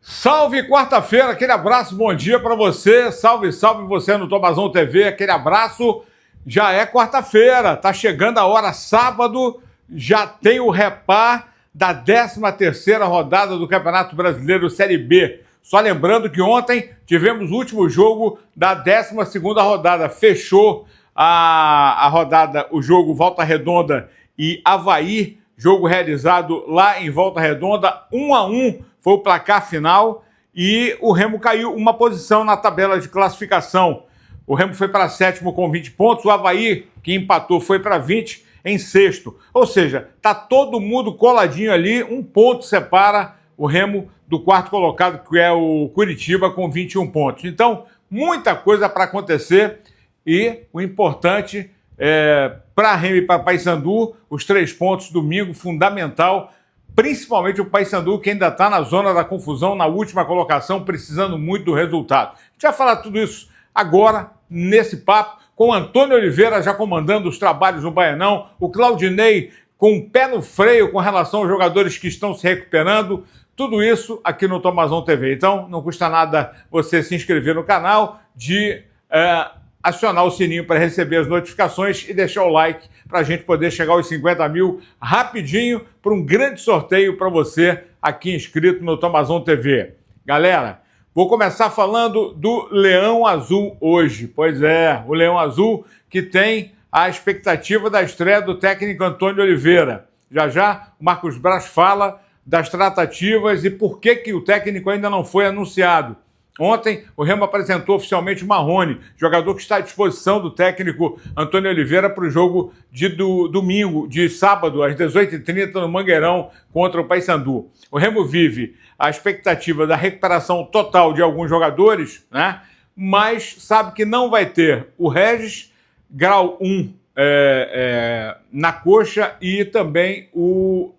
Salve quarta-feira, aquele abraço, bom dia para você, salve você no Tomazão TV, aquele abraço. Já é quarta-feira, tá chegando a hora, sábado, já tem o repar da 13ª rodada do Campeonato Brasileiro Série B. Só lembrando que ontem tivemos o último jogo da 12ª rodada, fechou a rodada, o jogo Volta Redonda e Avaí, jogo realizado lá em Volta Redonda, 1-1 foi o placar final e o Remo caiu uma posição na tabela de classificação. O Remo foi para sétimo com 20 pontos, o Avaí, que empatou, foi para 20 em sexto. Ou seja, está todo mundo coladinho ali, um ponto separa o Remo do quarto colocado, que é o Curitiba, com 21 pontos. Então, muita coisa para acontecer e o importante para Remo e para Paysandu, os 3 pontos domingo, fundamental, principalmente o Paysandu, que ainda está na zona da confusão, na última colocação, precisando muito do resultado. A gente vai falar tudo isso agora, nesse papo, com o Antônio Oliveira já comandando os trabalhos no Baianão, o Claudinei com o pé no freio com relação aos jogadores que estão se recuperando, tudo isso aqui no Tomazão TV. Então, não custa nada você se inscrever no canal, de acionar o sininho para receber as notificações e deixar o like para a gente poder chegar aos 50 mil rapidinho para um grande sorteio para você aqui inscrito no Tomazão TV. Galera, vou começar falando do Leão Azul hoje. Pois é, o Leão Azul que tem a expectativa da estreia do técnico Antônio Oliveira. Já o Marcos Braz fala das tratativas e por que o técnico ainda não foi anunciado. Ontem, o Remo apresentou oficialmente o Marrone, jogador que está à disposição do técnico Antônio Oliveira para o jogo de sábado, às 18h30, no Mangueirão, contra o Paysandu. O Remo vive a expectativa da recuperação total de alguns jogadores, né? Mas sabe que não vai ter o Regis, grau 1 na coxa, e também o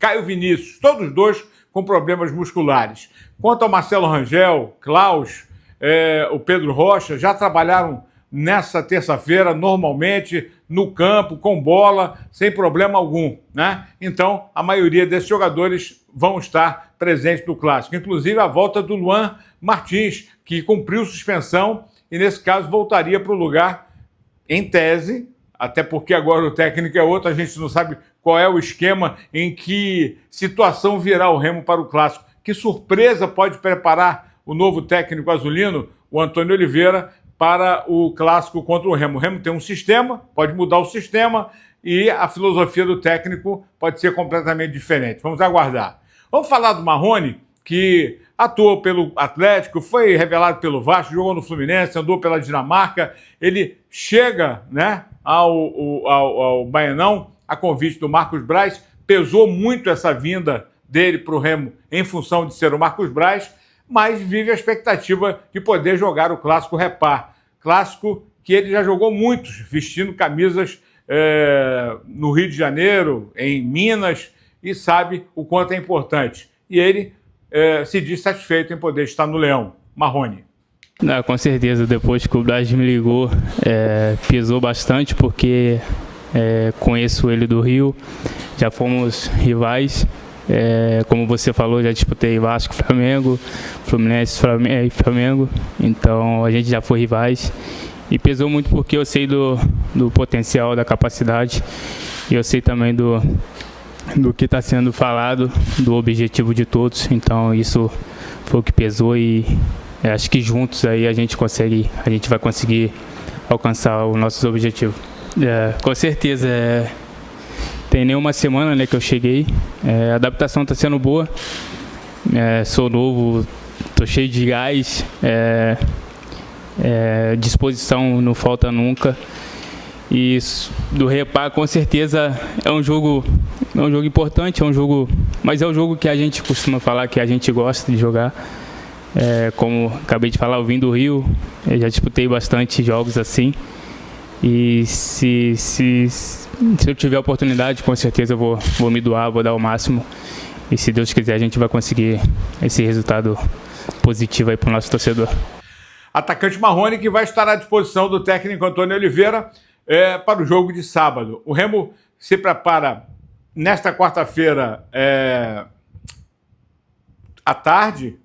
Caio Vinícius, todos dois com problemas musculares. Quanto ao Marcelo Rangel, Klaus, o Pedro Rocha, já trabalharam nessa terça-feira normalmente no campo, com bola, sem problema algum, né? Então, a maioria desses jogadores vão estar presentes no Clássico. Inclusive, a volta do Luan Martins, que cumpriu suspensão e, nesse caso, voltaria para o lugar, em tese, até porque agora o técnico é outro, a gente não sabe qual é o esquema, em que situação virá o Remo para o Clássico. Que surpresa pode preparar o novo técnico azulino, o Antônio Oliveira, para o Clássico contra o Remo. O Remo tem um sistema, pode mudar o sistema e a filosofia do técnico pode ser completamente diferente. Vamos aguardar. Vamos falar do Marrone, que atuou pelo Atlético, foi revelado pelo Vasco, jogou no Fluminense, andou pela Dinamarca. Ele chega, né, ao Baianão a convite do Marcos Braz. Pesou muito essa vinda dele para o Remo em função de ser o Marcos Braz, mas vive a expectativa de poder jogar o Clássico Repar. Clássico que ele já jogou muitos, vestindo camisas no Rio de Janeiro, em Minas, e sabe o quanto é importante. E ele se diz satisfeito em poder estar no Leão. Marrone. Não, com certeza, depois que o Braz me ligou, pesou bastante, porque conheço ele do Rio, já fomos rivais. Como você falou, já disputei Vasco, Flamengo, Fluminense e Flamengo, então a gente já foi rivais e pesou muito porque eu sei do potencial, da capacidade, e eu sei também do que está sendo falado, do objetivo de todos. Então isso foi o que pesou e acho que juntos aí a gente vai conseguir alcançar os nossos objetivos. Com certeza, tem nem uma semana, né, que eu cheguei, a adaptação está sendo boa, sou novo, estou cheio de gás, disposição não falta nunca. E do Repar, com certeza, é um jogo importante, mas é um jogo que a gente costuma falar que a gente gosta de jogar. Como acabei de falar, eu vim do Rio, eu já disputei bastante jogos assim. E se eu tiver a oportunidade, com certeza eu vou me doar, vou dar o máximo. E se Deus quiser, a gente vai conseguir esse resultado positivo aí para o nosso torcedor. Atacante Marrone, que vai estar à disposição do técnico Antônio Oliveira para o jogo de sábado. O Remo se prepara nesta quarta-feira à tarde,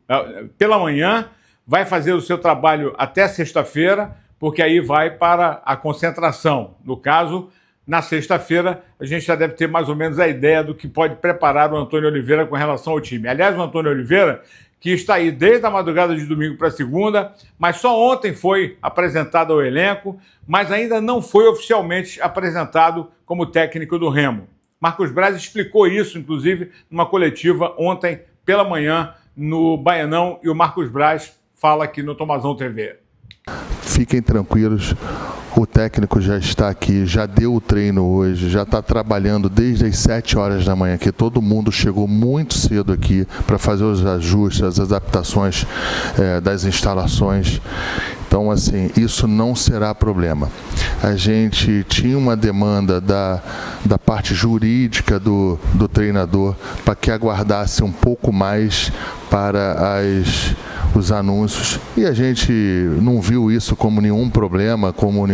pela manhã, vai fazer o seu trabalho até sexta-feira, porque aí vai para a concentração. No caso, na sexta-feira, a gente já deve ter mais ou menos a ideia do que pode preparar o Antônio Oliveira com relação ao time. Aliás, o Antônio Oliveira, que está aí desde a madrugada de domingo para segunda, mas só ontem foi apresentado ao elenco, mas ainda não foi oficialmente apresentado como técnico do Remo. Marcos Braz explicou isso, inclusive, numa coletiva ontem pela manhã no Baianão, e o Marcos Braz fala aqui no Tomazão TV. Fiquem tranquilos, o técnico já está aqui, já deu o treino hoje, já está trabalhando desde as 7 horas da manhã, que todo mundo chegou muito cedo aqui para fazer os ajustes, as adaptações das instalações. Então, assim, isso não será problema. A gente tinha uma demanda da parte jurídica do treinador para que aguardasse um pouco mais para os anúncios, e a gente não viu isso como nenhum problema, como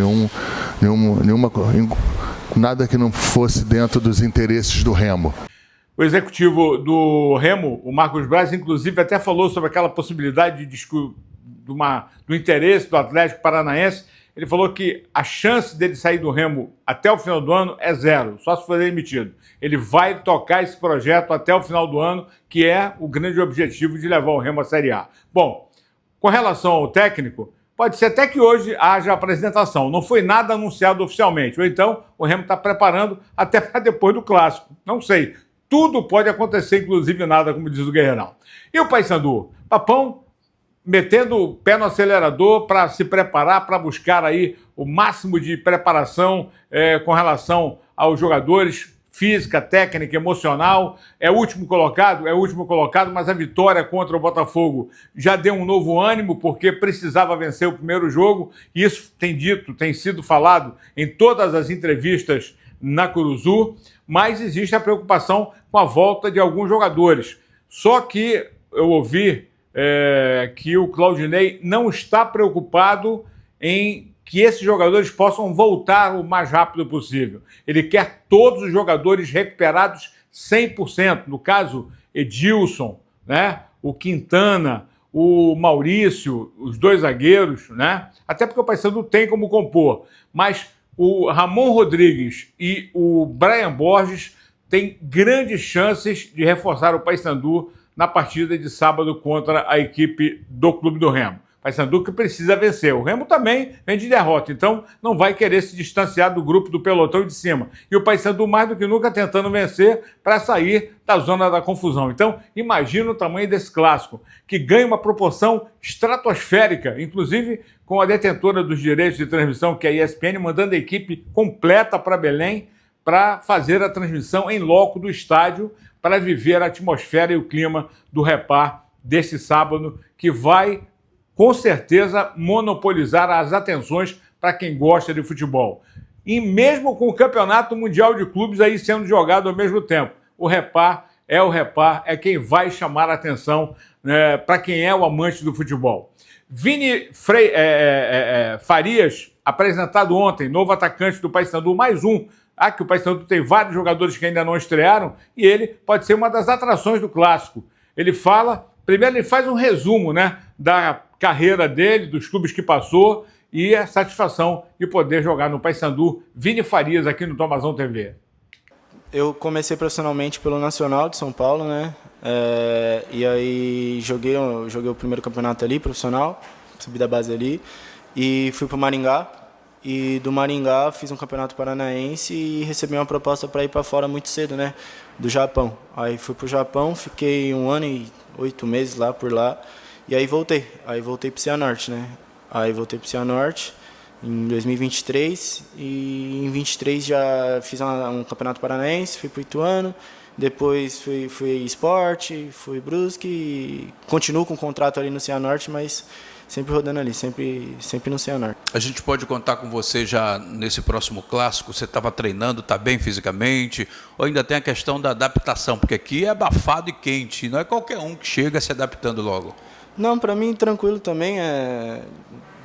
nada que não fosse dentro dos interesses do Remo. O executivo do Remo, o Marcos Braz, inclusive até falou sobre aquela possibilidade do interesse do Atlético Paranaense. Ele falou que a chance dele sair do Remo até o final do ano é 0, só se for demitido. Ele vai tocar esse projeto até o final do ano, que é o grande objetivo de levar o Remo à Série A. Bom, com relação ao técnico, pode ser até que hoje haja apresentação. Não foi nada anunciado oficialmente. Ou então o Remo está preparando até para depois do Clássico. Não sei. Tudo pode acontecer, inclusive nada, como diz o Guerreirão. E o Paysandu? Papão metendo o pé no acelerador para se preparar, para buscar aí o máximo de preparação com relação aos jogadores, física, técnica, emocional. É o último colocado? É o último colocado, mas a vitória contra o Botafogo já deu um novo ânimo, porque precisava vencer o primeiro jogo, e isso tem sido falado em todas as entrevistas na Curuzu, mas existe a preocupação com a volta de alguns jogadores. Só que eu ouvi que o Claudinei não está preocupado em que esses jogadores possam voltar o mais rápido possível. Ele quer todos os jogadores recuperados 100%. No caso, Edilson, né? O Quintana, o Maurício, os 2 zagueiros, né? Até porque o Paysandu tem como compor. Mas o Ramon Rodrigues e o Brian Borges têm grandes chances de reforçar o Paysandu na partida de sábado contra a equipe do Clube do Remo. Paysandu que precisa vencer. O Remo também vem de derrota, então não vai querer se distanciar do grupo do pelotão de cima. E o Paysandu mais do que nunca tentando vencer para sair da zona da confusão. Então, imagina o tamanho desse clássico, que ganha uma proporção estratosférica, inclusive com a detentora dos direitos de transmissão, que é a ESPN, mandando a equipe completa para Belém para fazer a transmissão em loco do estádio, para viver a atmosfera e o clima do Repar deste sábado, que vai, com certeza, monopolizar as atenções para quem gosta de futebol. E mesmo com o Campeonato Mundial de Clubes aí sendo jogado ao mesmo tempo, o Repar, é quem vai chamar a atenção para quem é o amante do futebol. Vini Farias, apresentado ontem, novo atacante do Paysandu, mais um. Que o Paysandu tem vários jogadores que ainda não estrearam, e ele pode ser uma das atrações do clássico. Ele primeiro ele faz um resumo, né, da carreira dele, dos clubes que passou, e a satisfação de poder jogar no Paysandu. Vini Farias, aqui no Tomazão TV. Eu comecei profissionalmente pelo Nacional de São Paulo, né? E aí joguei o primeiro campeonato ali, profissional, subi da base ali, e fui para o Maringá. E do Maringá fiz um campeonato paranaense e recebi uma proposta para ir para fora muito cedo, né? Do Japão. Aí fui para o Japão, fiquei 1 ano e 8 meses lá por lá. E aí voltei. Aí voltei para o Cianorte, né? Aí voltei para o Cianorte em 2023. E em 23 já fiz um campeonato paranaense, fui para o Ituano. Depois fui Esporte, fui Brusque. E continuo com o contrato ali no Cianorte, mas sempre rodando ali, sempre no Cianorte. A gente pode contar com você já nesse próximo clássico? Você estava treinando, está bem fisicamente? Ou ainda tem a questão da adaptação? Porque aqui é abafado e quente, não é qualquer um que chega se adaptando logo. Não, para mim tranquilo também.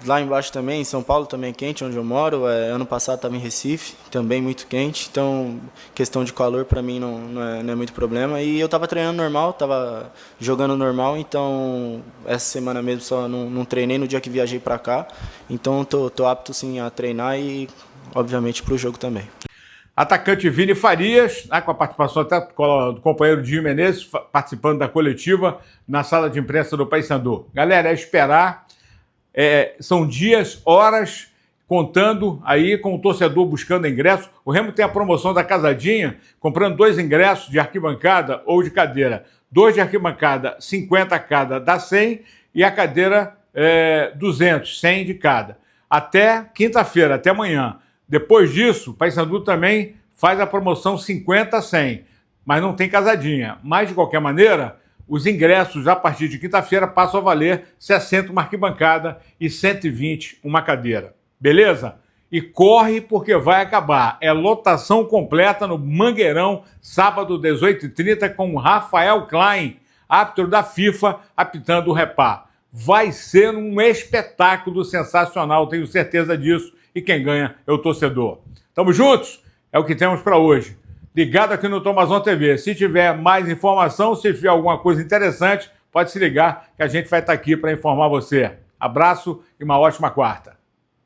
lá embaixo também, em São Paulo também é quente, onde eu moro. Ano passado estava em Recife, também muito quente. Então, questão de calor para mim não é muito problema. E eu estava treinando normal, estava jogando normal. Então, essa semana mesmo só não treinei no dia que viajei para cá. Então, tô apto sim a treinar e, obviamente, para o jogo também. Atacante Vini Farias, com a participação até do companheiro Dinho Menezes, participando da coletiva na sala de imprensa do Paysandu. Galera, é esperar, são dias, horas, contando aí com o torcedor buscando ingresso. O Remo tem a promoção da Casadinha, comprando 2 ingressos de arquibancada ou de cadeira. 2 de arquibancada, 50 cada, dá 100, e a cadeira 200, 100 de cada. Até quinta-feira, até amanhã. Depois disso, o Paysandu também faz a promoção 50 a 100, mas não tem casadinha. Mas, de qualquer maneira, os ingressos a partir de quinta-feira passam a valer 60 uma arquibancada e 120 uma cadeira. Beleza? E corre porque vai acabar. É lotação completa no Mangueirão, sábado 18h30, com o Rafael Klein, árbitro da FIFA, apitando o Repá. Vai ser um espetáculo sensacional, tenho certeza disso. E quem ganha é o torcedor. Tamo juntos? É o que temos para hoje. Ligado aqui no Tomazon TV. Se tiver mais informação, se tiver alguma coisa interessante, pode se ligar que a gente vai estar aqui para informar você. Abraço e uma ótima quarta.